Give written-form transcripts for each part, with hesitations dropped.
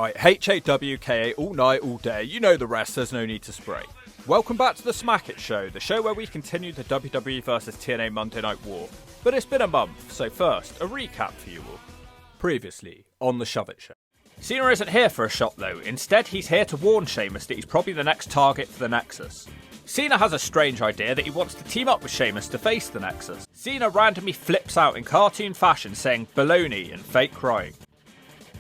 Alright, HAWKA all night, all day, you know the rest, there's no need to spray. Welcome back to the Smack It Show, the show where we continue the WWE vs TNA Monday Night War. But it's been a month, so first, a recap for you all. Previously, on the Shove It Show. Cena isn't here for a shot though, instead he's here to warn Sheamus that he's probably the next target for the Nexus. Cena has a strange idea that he wants to team up with Sheamus to face the Nexus. Cena randomly flips out in cartoon fashion saying baloney and fake crying.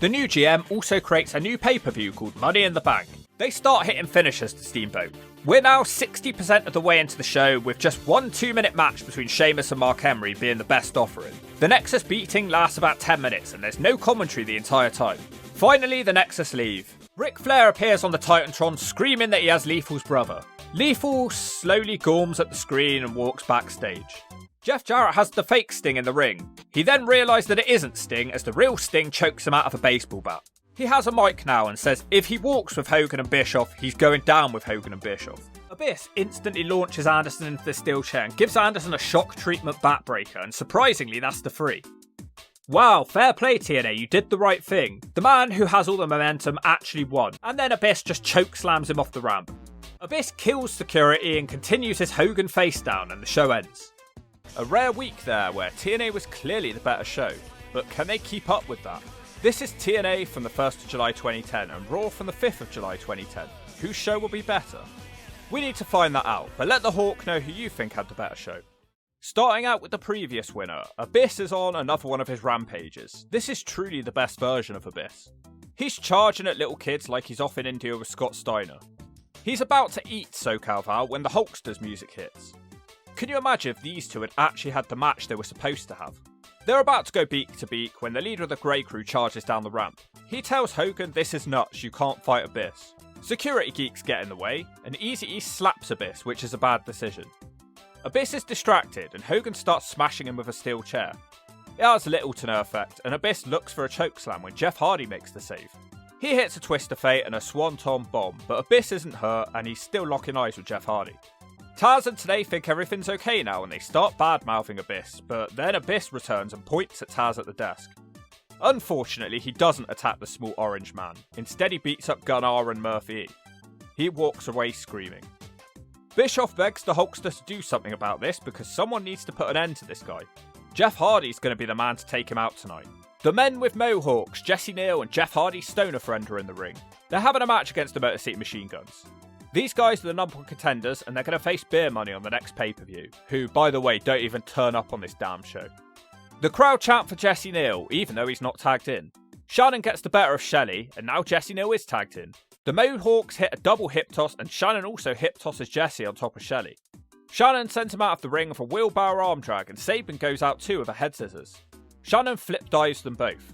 The new GM also creates a new pay-per-view called Money in the Bank. They start hitting finishers to Steamboat. We're now 60% of the way into the show with just one 2-minute match between Sheamus and Mark Henry being the best offering. The Nexus beating lasts about 10 minutes and there's no commentary the entire time. Finally, the Nexus leave. Ric Flair appears on the Titantron screaming that he has Lethal's brother. Lethal slowly gorms at the screen and walks backstage. Jeff Jarrett has the fake Sting in the ring. He then realised that it isn't Sting as the real Sting chokes him out of a baseball bat. He has a mic now and says if he walks with Hogan and Bischoff, he's going down with Hogan and Bischoff. Abyss instantly launches Anderson into the steel chair and gives Anderson a shock treatment backbreaker, and surprisingly that's the 3. Wow, fair play TNA, you did the right thing. The man who has all the momentum actually won, and then Abyss just chokeslams him off the ramp. Abyss kills security and continues his Hogan face down, and the show ends. A rare week there where TNA was clearly the better show, but can they keep up with that? This is TNA from the 1st of July 2010 and Raw from the 5th of July 2010. Whose show will be better? We need to find that out, but let the Hawk know who you think had the better show. Starting out with the previous winner, Abyss is on another one of his rampages. This is truly the best version of Abyss. He's charging at little kids like he's off in India with Scott Steiner. He's about to eat SoCal Val when the Hulkster's music hits. Can you imagine if these two had actually had the match they were supposed to have? They're about to go beak to beak when the leader of the Grey Crew charges down the ramp. He tells Hogan this is nuts, you can't fight Abyss. Security geeks get in the way, and Eazy-E slaps Abyss, which is a bad decision. Abyss is distracted and Hogan starts smashing him with a steel chair. It has little to no effect, and Abyss looks for a chokeslam when Jeff Hardy makes the save. He hits a twist of fate and a swanton bomb, but Abyss isn't hurt and he's still locking eyes with Jeff Hardy. Taz and Tenay think everything's okay now and they start bad-mouthing Abyss, but then Abyss returns and points at Taz at the desk. Unfortunately, he doesn't attack the small orange man. Instead, he beats up Gunnar and Murphy. He walks away screaming. Bischoff begs the Hulkster to do something about this because someone needs to put an end to this guy. Jeff Hardy's going to be the man to take him out tonight. The men with mohawks, Jesse Neal and Jeff Hardy's stoner friend are in the ring. They're having a match against the Motor City Machine Guns. These guys are the number 1 contenders and they're going to face Beer Money on the next pay-per-view, who, by the way, don't even turn up on this damn show. The crowd chant for Jesse Neal, even though he's not tagged in. Shannon gets the better of Shelley, and now Jesse Neal is tagged in. The Mohawks hit a double hip toss, and Shannon also hip tosses Jesse on top of Shelley. Shannon sends him out of the ring with a wheelbarrow arm drag, and Sabin goes out too with a head scissors. Shannon flip dives them both.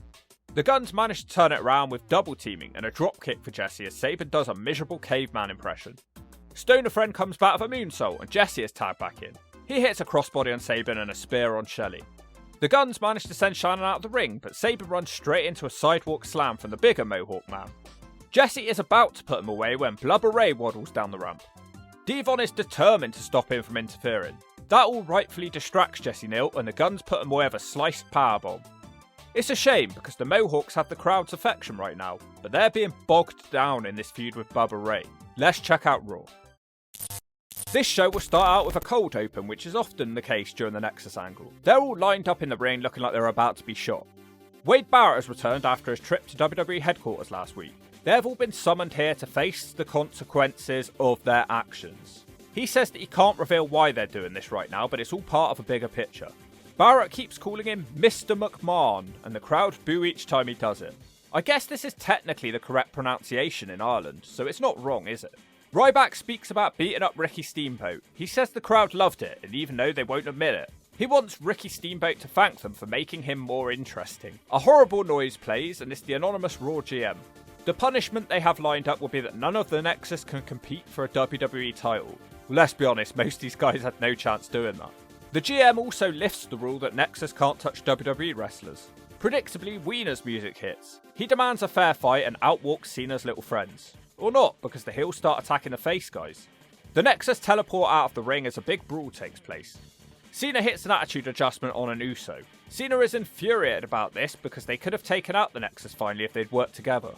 The Guns manage to turn it around with double teaming and a drop kick for Jesse as Sabin does a miserable caveman impression. Stoner Friend comes back with a moonsault, and Jesse is tagged back in. He hits a crossbody on Sabin and a spear on Shelley. The Guns manage to send Shannon out of the ring, but Sabin runs straight into a sidewalk slam from the bigger Mohawk man. Jesse is about to put him away when Blubber Ray waddles down the ramp. Devon is determined to stop him from interfering. That all rightfully distracts Jesse Neal, and the Guns put him away with a sliced powerbomb. It's a shame because the Mohawks have the crowd's affection right now, but they're being bogged down in this feud with Bubba Ray. Let's check out Raw. This show will start out with a cold open, which is often the case during the Nexus angle. They're all lined up in the ring looking like they're about to be shot. Wade Barrett has returned after his trip to WWE headquarters last week. They've all been summoned here to face the consequences of their actions. He says that he can't reveal why they're doing this right now, but it's all part of a bigger picture. Barrett keeps calling him Mr. McMahon, and the crowd boo each time he does it. I guess this is technically the correct pronunciation in Ireland, so it's not wrong, is it? Ryback speaks about beating up Ricky Steamboat. He says the crowd loved it, and even though they won't admit it. He wants Ricky Steamboat to thank them for making him more interesting. A horrible noise plays, and it's the anonymous Raw GM. The punishment they have lined up will be that none of the Nexus can compete for a WWE title. Well, let's be honest, most of these guys had no chance doing that. The GM also lifts the rule that Nexus can't touch WWE wrestlers. Predictably, Wiener's music hits. He demands a fair fight and outwalks Cena's little friends. Or not, because the heels start attacking the face guys. The Nexus teleport out of the ring as a big brawl takes place. Cena hits an attitude adjustment on an Uso. Cena is infuriated about this because they could have taken out the Nexus finally if they'd worked together.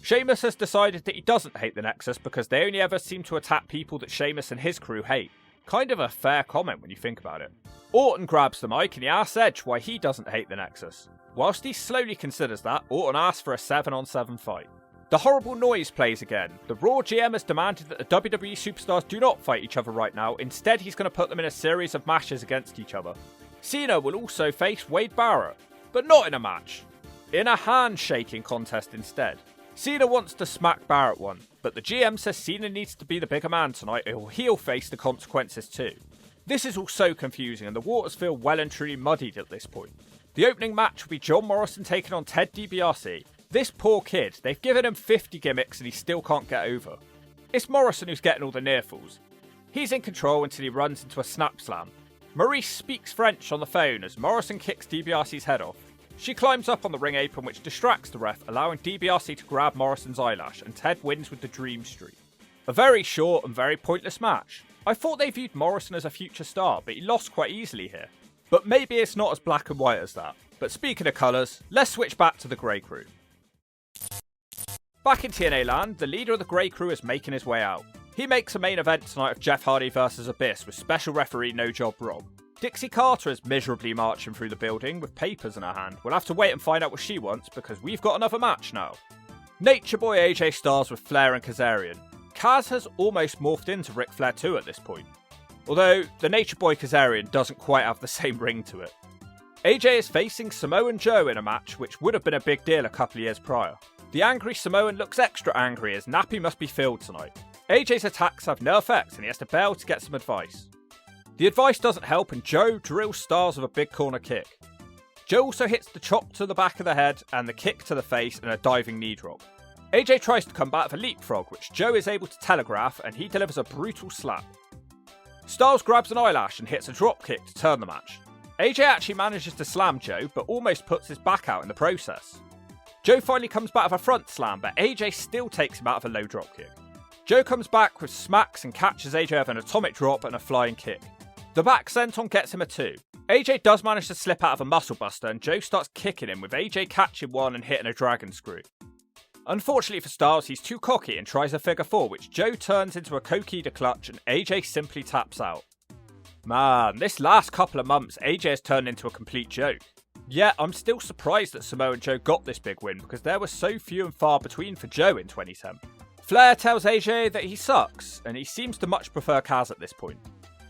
Sheamus has decided that he doesn't hate the Nexus because they only ever seem to attack people that Sheamus and his crew hate. Kind of a fair comment when you think about it. Orton grabs the mic and he asks Edge why he doesn't hate the Nexus. Whilst he slowly considers that, Orton asks for a 7-on-7 fight. The horrible noise plays again. The Raw GM has demanded that the WWE superstars do not fight each other right now. Instead, he's going to put them in a series of matches against each other. Cena will also face Wade Barrett, but not in a match. In a handshaking contest instead. Cena wants to smack Barrett one, but the GM says Cena needs to be the bigger man tonight or he'll face the consequences too. This is all so confusing and the waters feel well and truly muddied at this point. The opening match will be John Morrison taking on Ted DiBiase. This poor kid, they've given him 50 gimmicks and he still can't get over. It's Morrison who's getting all the near falls. He's in control until he runs into a snap slam. Maurice speaks French on the phone as Morrison kicks DiBiase's head off. She climbs up on the ring apron which distracts the ref, allowing DiBiase to grab Morrison's eyelash, and Ted wins with the Dream Streak. A very short and very pointless match. I thought they viewed Morrison as a future star, but he lost quite easily here. But maybe it's not as black and white as that. But speaking of colours, let's switch back to the Grey Crew. Back in TNA land, the leader of the Grey Crew is making his way out. He makes a main event tonight of Jeff Hardy vs Abyss with special referee No Job Rob. Dixie Carter is miserably marching through the building with papers in her hand. We'll have to wait and find out what she wants because we've got another match now. Nature Boy AJ stars with Flair and Kazarian. Kaz has almost morphed into Ric Flair too at this point. Although the Nature Boy Kazarian doesn't quite have the same ring to it. AJ is facing Samoan Joe in a match which would have been a big deal a couple of years prior. The angry Samoan looks extra angry as Nappy must be filled tonight. AJ's attacks have no effect and he has to bail to get some advice. The advice doesn't help and Joe drills Stars with a big corner kick. Joe also hits the chop to the back of the head and the kick to the face and a diving knee drop. AJ tries to combat with a leapfrog which Joe is able to telegraph and he delivers a brutal slap. Styles grabs an eyelash and hits a drop kick to turn the match. AJ actually manages to slam Joe but almost puts his back out in the process. Joe finally comes back with a front slam but AJ still takes him out of a low drop kick. Joe comes back with smacks and catches AJ with an atomic drop and a flying kick. The back senton gets him a 2. AJ does manage to slip out of a muscle buster and Joe starts kicking him with AJ catching one and hitting a dragon screw. Unfortunately for Styles, he's too cocky and tries a figure 4 which Joe turns into a Kokida clutch and AJ simply taps out. Man, this last couple of months AJ has turned into a complete joke. Yet I'm still surprised that Samoa Joe got this big win because there were so few and far between for Joe in 2010. Flair tells AJ that he sucks and he seems to much prefer Kaz at this point.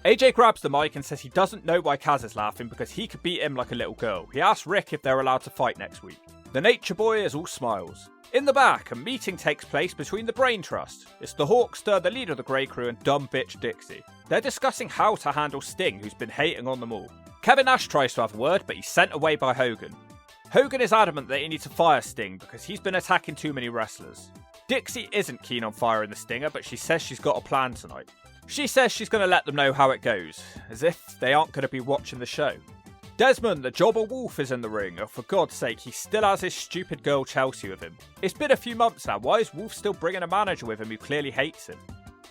AJ grabs the mic and says he doesn't know why Kaz is laughing because he could beat him like a little girl. He asks Rick if they're allowed to fight next week. The Nature Boy is all smiles. In the back, a meeting takes place between the Brain Trust. It's the Hawkster, the leader of the Grey Crew, and dumb bitch Dixie. They're discussing how to handle Sting, who's been hating on them all. Kevin Nash tries to have a word, but he's sent away by Hogan. Hogan is adamant that he needs to fire Sting because he's been attacking too many wrestlers. Dixie isn't keen on firing the Stinger, but she says she's got a plan tonight. She says she's going to let them know how it goes, as if they aren't going to be watching the show. Desmond, the Jobber Wolf, is in the ring. Oh, for God's sake, he still has his stupid girl Chelsea with him. It's been a few months now. Why is Wolf still bringing a manager with him who clearly hates him?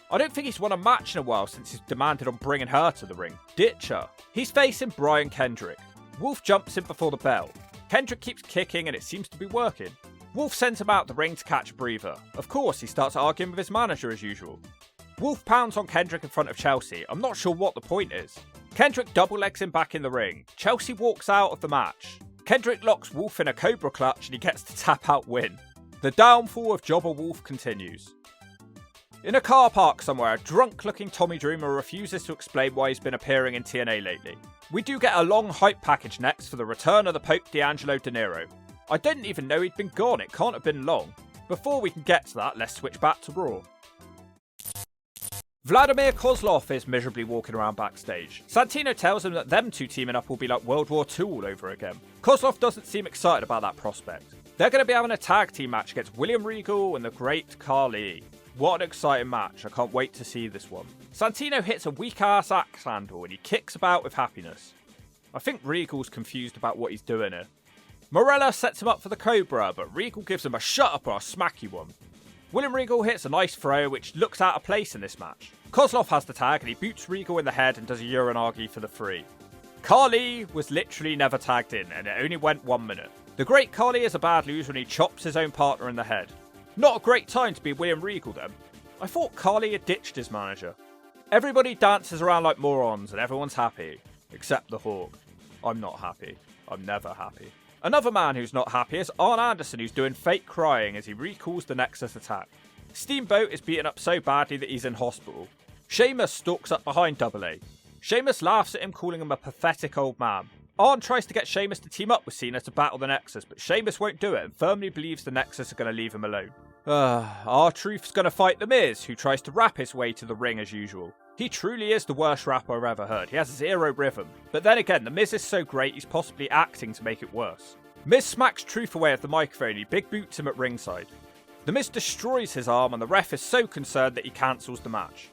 I don't think he's won a match in a while since he's demanded on bringing her to the ring. Ditch her. He's facing Brian Kendrick. Wolf jumps in before the bell. Kendrick keeps kicking and it seems to be working. Wolf sends him out the ring to catch a breather. Of course, he starts arguing with his manager as usual. Wolf pounds on Kendrick in front of Chelsea. I'm not sure what the point is. Kendrick double legs him back in the ring. Chelsea walks out of the match. Kendrick locks Wolf in a Cobra clutch and he gets the tap out win. The downfall of Jobber Wolf continues. In a car park somewhere, a drunk looking Tommy Dreamer refuses to explain why he's been appearing in TNA lately. We do get a long hype package next for the return of the Pope D'Angelo De Niro. I didn't even know he'd been gone, it can't have been long. Before we can get to that, let's switch back to Raw. Vladimir Kozlov is miserably walking around backstage. Santino tells him that them two teaming up will be like World War II all over again. Kozlov doesn't seem excited about that prospect. They're going to be having a tag team match against William Regal and the Great Khali. What an exciting match, I can't wait to see this one. Santino hits a weak ass axe handle and he kicks about with happiness. I think Regal's confused about what he's doing here. Morella sets him up for the Cobra, but Regal gives him a shut up or I'll smack you one. William Regal hits a nice throw which looks out of place in this match. Kozlov has the tag and he boots Regal in the head and does a Uranagi for the 3. Khali was literally never tagged in and it only went 1 minute. The Great Khali is a bad loser and he chops his own partner in the head. Not a great time to be William Regal then. I thought Carly had ditched his manager. Everybody dances around like morons and everyone's happy. Except the Hawk. I'm not happy. I'm never happy. Another man who's not happy is Arn Anderson, who's doing fake crying as he recalls the Nexus attack. Steamboat is beaten up so badly that he's in hospital. Sheamus stalks up behind Double A. Sheamus laughs at him, calling him a pathetic old man. Arn tries to get Sheamus to team up with Cena to battle the Nexus, but Sheamus won't do it and firmly believes the Nexus are going to leave him alone. R-Truth's going to fight The Miz, who tries to rap his way to the ring as usual. He truly is the worst rapper I've ever heard. He has zero rhythm. But then again, The Miz is so great he's possibly acting to make it worse. Miz smacks Truth away at the microphone and he big boots him at ringside. The Miz destroys his arm and the ref is so concerned that he cancels the match.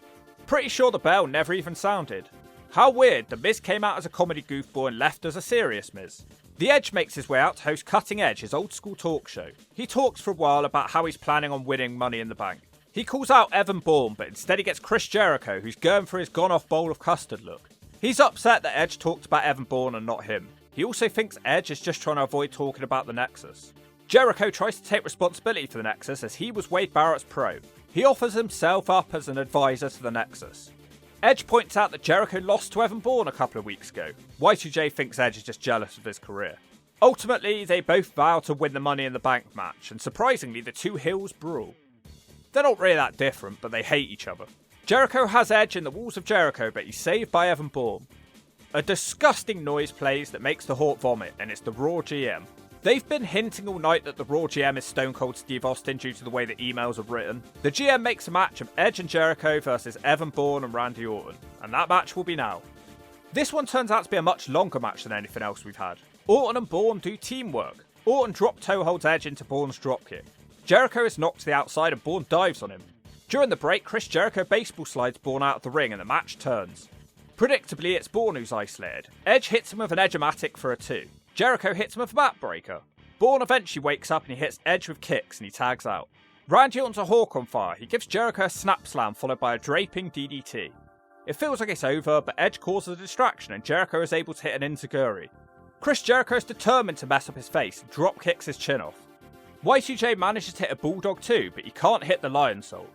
Pretty sure the bell never even sounded. How weird, The Miz came out as a comedy goofball and left as a serious Miz. The Edge makes his way out to host Cutting Edge, his old school talk show. He talks for a while about how he's planning on winning Money in the Bank. He calls out Evan Bourne, but instead he gets Chris Jericho, who's going for his gone-off bowl of custard look. He's upset that Edge talked about Evan Bourne and not him. He also thinks Edge is just trying to avoid talking about the Nexus. Jericho tries to take responsibility for the Nexus as he was Wade Barrett's pro. He offers himself up as an advisor to the Nexus. Edge points out that Jericho lost to Evan Bourne a couple of weeks ago. Y2J thinks Edge is just jealous of his career. Ultimately, they both vow to win the Money in the Bank match, and surprisingly, the two heels brawl. They're not really that different, but they hate each other. Jericho has Edge in the walls of Jericho, but he's saved by Evan Bourne. A disgusting noise plays that makes the Hawk vomit, and it's the Raw GM. They've been hinting all night that the Raw GM is Stone Cold Steve Austin due to the way the emails are written. The GM makes a match of Edge and Jericho versus Evan Bourne and Randy Orton, and that match will be now. This one turns out to be a much longer match than anything else we've had. Orton and Bourne do teamwork. Orton drop toe holds Edge into Bourne's dropkick. Jericho is knocked to the outside and Bourne dives on him. During the break, Chris Jericho baseball slides Bourne out of the ring and the match turns. Predictably, it's Bourne who's isolated. Edge hits him with an Edge-o-matic for a 2. Jericho hits him with a mat breaker. Bourne eventually wakes up and he hits Edge with kicks and he tags out. Randy Orton's a Hawk on fire. He gives Jericho a snap slam followed by a draping DDT. It feels like it's over, but Edge causes a distraction and Jericho is able to hit an enziguri. Chris Jericho is determined to mess up his face and drop kicks his chin off. Y2J manages to hit a Bulldog too, but he can't hit the Lion Salt.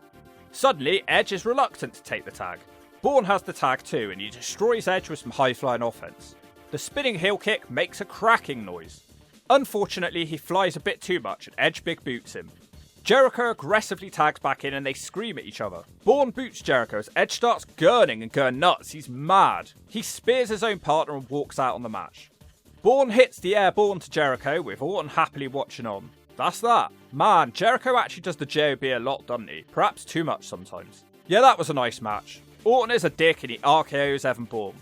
Suddenly, Edge is reluctant to take the tag. Bourne has the tag too, and he destroys Edge with some high-flying offense. The spinning heel kick makes a cracking noise. Unfortunately, he flies a bit too much and Edge big boots him. Jericho aggressively tags back in and they scream at each other. Bourne boots Jericho as Edge starts gurning and going nuts. He's mad. He spears his own partner and walks out on the match. Bourne hits the airborne to Jericho with Orton happily watching on. That's that. Man, Jericho actually does the JOB a lot, doesn't he? Perhaps too much sometimes. Yeah, that was a nice match. Orton is a dick and he RKOs Evan Bourne.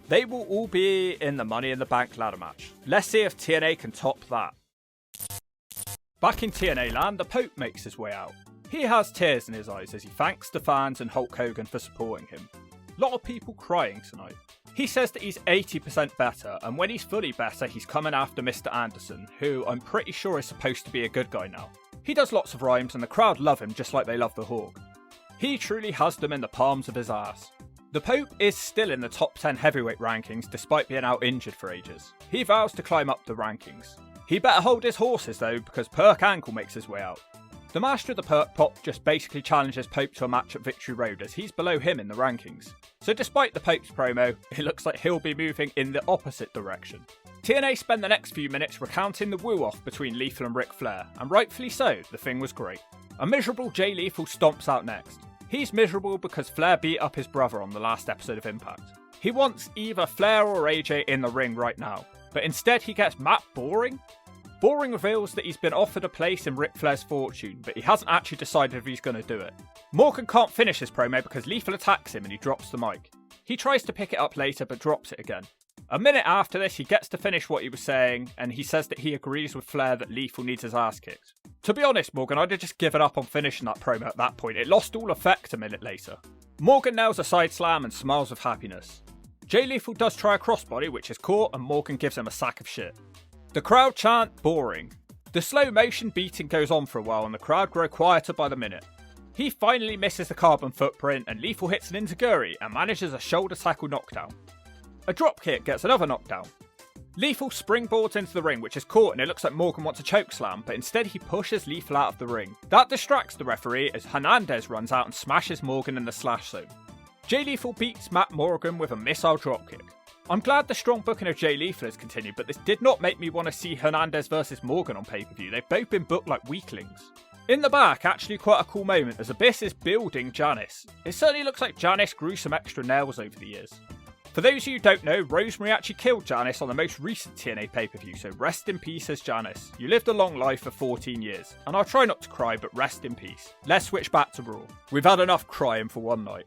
They will all be in the Money in the Bank ladder match. Let's see if TNA can top that. Back in TNA land, the Pope makes his way out. He has tears in his eyes as he thanks the fans and Hulk Hogan for supporting him. A lot of people crying tonight. He says that he's 80% better, and when he's fully better, he's coming after Mr. Anderson, who I'm pretty sure is supposed to be a good guy now. He does lots of rhymes and the crowd love him just like they love the Hawk. He truly has them in the palms of his ass. The Pope is still in the top 10 heavyweight rankings despite being out injured for ages. He vows to climb up the rankings. He better hold his horses though, because Perk Ankle makes his way out. The master of the Perk Pop just basically challenges Pope to a match at Victory Road as he's below him in the rankings. So despite the Pope's promo, it looks like he'll be moving in the opposite direction. TNA spend the next few minutes recounting the woo-off between Lethal and Ric Flair, and rightfully so, the thing was great. A miserable Jay Lethal stomps out next. He's miserable because Flair beat up his brother on the last episode of Impact. He wants either Flair or AJ in the ring right now, but instead he gets Matt Boring. Boring reveals that he's been offered a place in Ric Flair's fortune, but he hasn't actually decided if he's going to do it. Morgan can't finish his promo because Lethal attacks him and he drops the mic. He tries to pick it up later but drops it again. A minute after this, he gets to finish what he was saying, and he says that he agrees with Flair that Lethal needs his ass kicked. To be honest, Morgan, I'd have just given up on finishing that promo at that point. It lost all effect a minute later. Morgan nails a side slam and smiles with happiness. Jay Lethal does try a crossbody, which is caught, and Morgan gives him a sack of shit. The crowd chant boring. The slow motion beating goes on for a while and the crowd grow quieter by the minute. He finally misses the carbon footprint and Lethal hits an enziguri and manages a shoulder tackle knockdown. A dropkick gets another knockdown. Lethal springboards into the ring, which is caught, and it looks like Morgan wants a chokeslam, but instead he pushes Lethal out of the ring. That distracts the referee as Hernandez runs out and smashes Morgan in the slash zone. Jay Lethal beats Matt Morgan with a missile dropkick. I'm glad the strong booking of Jay Lethal has continued, but this did not make me want to see Hernandez versus Morgan on pay-per-view. They've both been booked like weaklings. In the back, actually quite a cool moment as Abyss is building Janice. It certainly looks like Janice grew some extra nails over the years. For those of you who don't know, Rosemary actually killed Janice on the most recent TNA pay-per-view, so rest in peace as Janice. You lived a long life for 14 years, and I'll try not to cry, but rest in peace. Let's switch back to Raw. We've had enough crying for one night.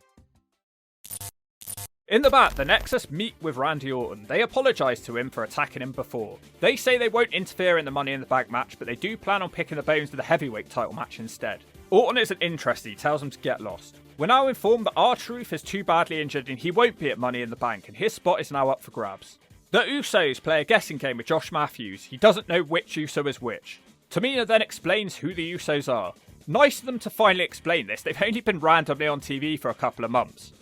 In the back, the Nexus meet with Randy Orton. They apologise to him for attacking him before. They say they won't interfere in the Money in the Bank match, but they do plan on picking the bones of the heavyweight title match instead. Orton isn't interested, he tells them to get lost. We're now informed that R-Truth is too badly injured and he won't be at Money in the Bank, and his spot is now up for grabs. The Usos play a guessing game with Josh Matthews. He doesn't know which Uso is which. Tamina then explains who the Usos are. Nice of them to finally explain this, they've only been randomly on TV for a couple of months.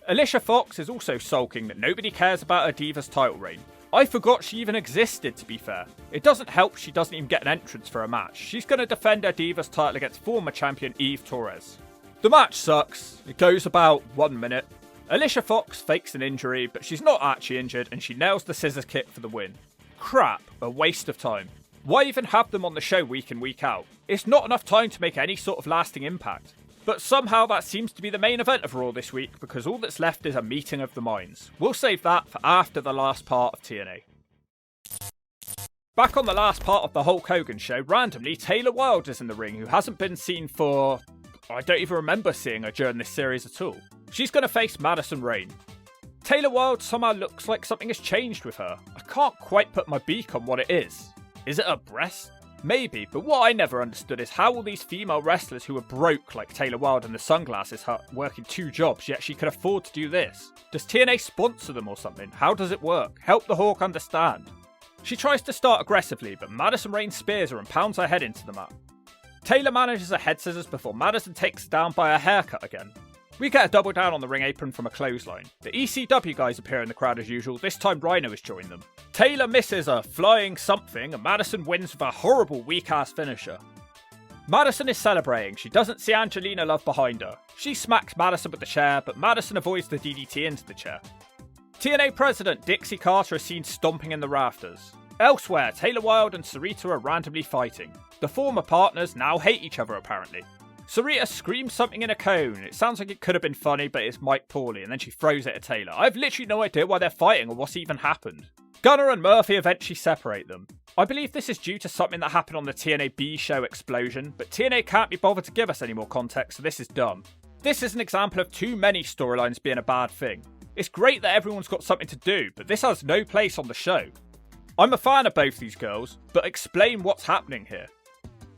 Alicia Fox is also sulking that nobody cares about her Divas title reign. I forgot she even existed, to be fair. It doesn't help she doesn't even get an entrance for a match. She's going to defend her Divas title against former champion Eve Torres. The match sucks. It goes about 1 minute. Alicia Fox fakes an injury, but she's not actually injured and she nails the scissors kick for the win. Crap, a waste of time. Why even have them on the show week in week out? It's not enough time to make any sort of lasting impact. But somehow that seems to be the main event of Raw this week because all that's left is a meeting of the minds. We'll save that for after the last part of TNA. Back on the last part of the Hulk Hogan show, randomly Taylor Wilde is in the ring, who hasn't been seen for... I don't even remember seeing her during this series at all. She's going to face Madison Rayne. Taylor Wilde somehow looks like something has changed with her. I can't quite put my beak on what it is. Is it her breast? Maybe, but what I never understood is how all these female wrestlers who are broke, like Taylor Wilde and the Sunglasses Hut, working 2 jobs, yet she could afford to do this. Does TNA sponsor them or something? How does it work? Help the Hawk understand. She tries to start aggressively, but Madison Rayne spears her and pounds her head into the mat. Taylor manages a head scissors before Madison takes her down by a haircut again. We get a double down on the ring apron from a clothesline. The ECW guys appear in the crowd as usual, this time Rhino has joined them. Taylor misses a flying something and Madison wins with a horrible weak-ass finisher. Madison is celebrating, she doesn't see Angelina Love behind her. She smacks Madison with the chair, but Madison avoids the DDT into the chair. TNA President Dixie Carter is seen stomping in the rafters. Elsewhere, Taylor Wilde and Sarita are randomly fighting. The former partners now hate each other apparently. Sarita screams something in a cone. It sounds like it could have been funny, but it's mic'd poorly, and then she throws it at Taylor. I have literally no idea why they're fighting or what's even happened. Gunner and Murphy eventually separate them. I believe this is due to something that happened on the TNA B show Explosion, but TNA can't be bothered to give us any more context, so this is dumb. This is an example of too many storylines being a bad thing. It's great that everyone's got something to do, but this has no place on the show. I'm a fan of both these girls, but explain what's happening here.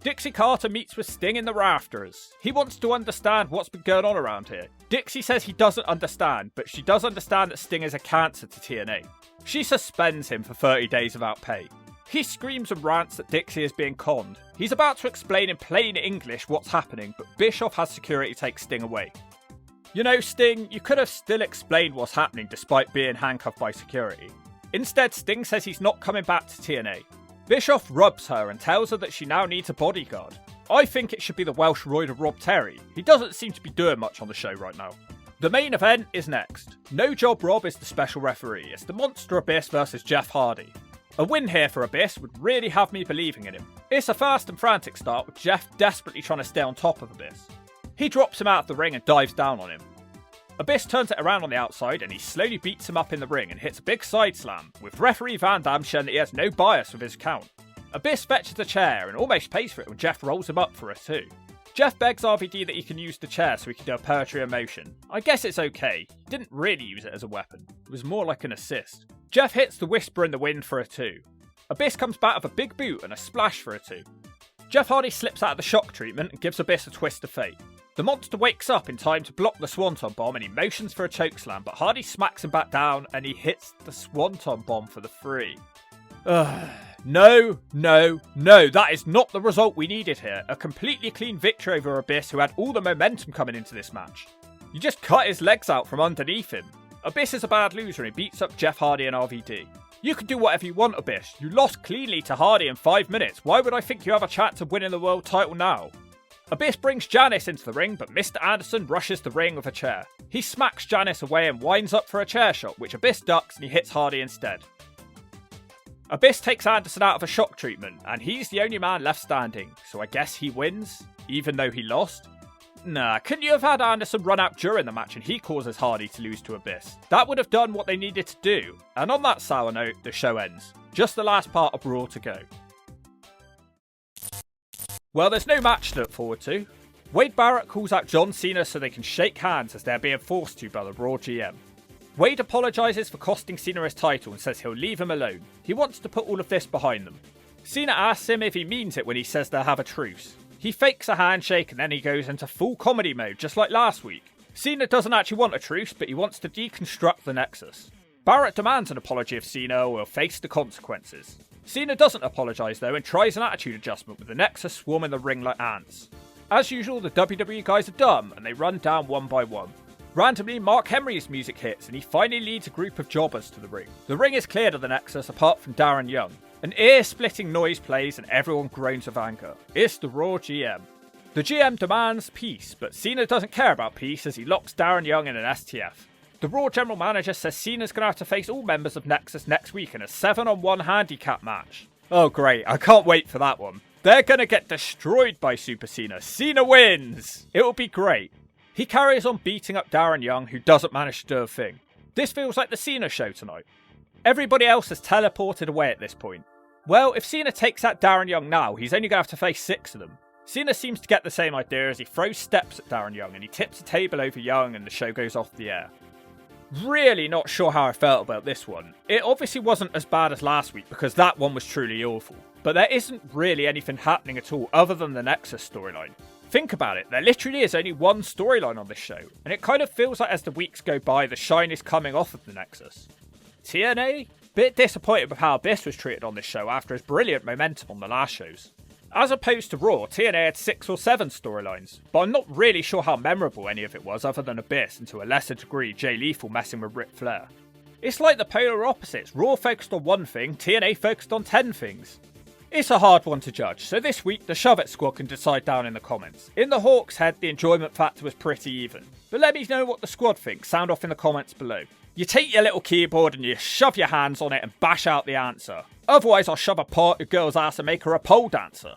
Dixie Carter meets with Sting in the rafters. He wants to understand what's been going on around here. Dixie says he doesn't understand, but she does understand that Sting is a cancer to TNA. She suspends him for 30 days without pay. He screams and rants that Dixie is being conned. He's about to explain in plain English what's happening, but Bischoff has security take Sting away. You know, Sting, you could have still explained what's happening despite being handcuffed by security. Instead, Sting says he's not coming back to TNA. Bischoff rubs her and tells her that she now needs a bodyguard. I think it should be the Welsh Roider Rob Terry. He doesn't seem to be doing much on the show right now. The main event is next. No Job Rob is the special referee. It's the Monster Abyss versus Jeff Hardy. A win here for Abyss would really have me believing in him. It's a fast and frantic start with Jeff desperately trying to stay on top of Abyss. He drops him out of the ring and dives down on him. Abyss turns it around on the outside and he slowly beats him up in the ring and hits a big side slam, with referee Van Dam showing that he has no bias with his count. Abyss fetches a chair and almost pays for it when Jeff rolls him up for a 2. Jeff begs RVD that he can use the chair so he can do a poetry in motion. I guess it's okay, he didn't really use it as a weapon, it was more like an assist. Jeff hits the Whisper in the Wind for a 2. Abyss comes back with a big boot and a splash for a 2. Jeff Hardy slips out of the shock treatment and gives Abyss a twist of fate. The monster wakes up in time to block the Swanton Bomb and he motions for a chokeslam, but Hardy smacks him back down and he hits the Swanton Bomb for the 3. No, that is not the result we needed here. A completely clean victory over Abyss, who had all the momentum coming into this match. You just cut his legs out from underneath him. Abyss is a bad loser and he beats up Jeff Hardy and RVD. You can do whatever you want, Abyss. You lost cleanly to Hardy in 5 minutes. Why would I think you have a chance of winning the world title now? Abyss brings Janice into the ring, but Mr. Anderson rushes the ring with a chair. He smacks Janice away and winds up for a chair shot, which Abyss ducks and he hits Hardy instead. Abyss takes Anderson out of a shock treatment, and he's the only man left standing, so I guess he wins, even though he lost? Nah, couldn't you have had Anderson run out during the match and he causes Hardy to lose to Abyss? That would have done what they needed to do. And on that sour note, the show ends. Just the last part of Raw to go. Well, there's no match to look forward to. Wade Barrett calls out John Cena so they can shake hands as they're being forced to by the Raw GM. Wade apologises for costing Cena his title and says he'll leave him alone. He wants to put all of this behind them. Cena asks him if he means it when he says they'll have a truce. He fakes a handshake and then he goes into full comedy mode, just like last week. Cena doesn't actually want a truce, but he wants to deconstruct the Nexus. Barrett demands an apology of Cena or will face the consequences. Cena doesn't apologise though and tries an attitude adjustment with the Nexus swarming the ring like ants. As usual, the WWE guys are dumb and they run down one by one. Randomly, Mark Henry's music hits and he finally leads a group of jobbers to the ring. The ring is cleared of the Nexus apart from Darren Young. An ear-splitting noise plays and everyone groans with anger. It's the Raw GM. The GM demands peace, but Cena doesn't care about peace as he locks Darren Young in an STF. The Raw General Manager says Cena's going to have to face all members of Nexus next week in a 7-on-1 handicap match. Oh great, I can't wait for that one. They're going to get destroyed by Super Cena. Cena wins! It will be great. He carries on beating up Darren Young, who doesn't manage to do a thing. This feels like the Cena show tonight. Everybody else has teleported away at this point. Well, if Cena takes out Darren Young now, he's only going to have to face 6 of them. Cena seems to get the same idea as he throws steps at Darren Young and he tips a table over Young and the show goes off the air. Really not sure how I felt about this one. It obviously wasn't as bad as last week because that one was truly awful. But there isn't really anything happening at all other than the Nexus storyline. Think about it, there literally is only one storyline on this show, and it kind of feels like as the weeks go by, the shine is coming off of the Nexus. TNA? Bit disappointed with how Abyss was treated on this show after his brilliant momentum on the last shows. As opposed to Raw, TNA had 6 or 7 storylines, but I'm not really sure how memorable any of it was other than Abyss and to a lesser degree Jay Lethal messing with Ric Flair. It's like the polar opposites, Raw focused on one thing, TNA focused on 10 things. It's a hard one to judge, so this week the Shove It squad can decide down in the comments. In the Hawks' head, the enjoyment factor was pretty even. But let me know what the squad thinks, sound off in the comments below. You take your little keyboard and you shove your hands on it and bash out the answer. Otherwise I'll shove a part your girl's ass and make her a pole dancer.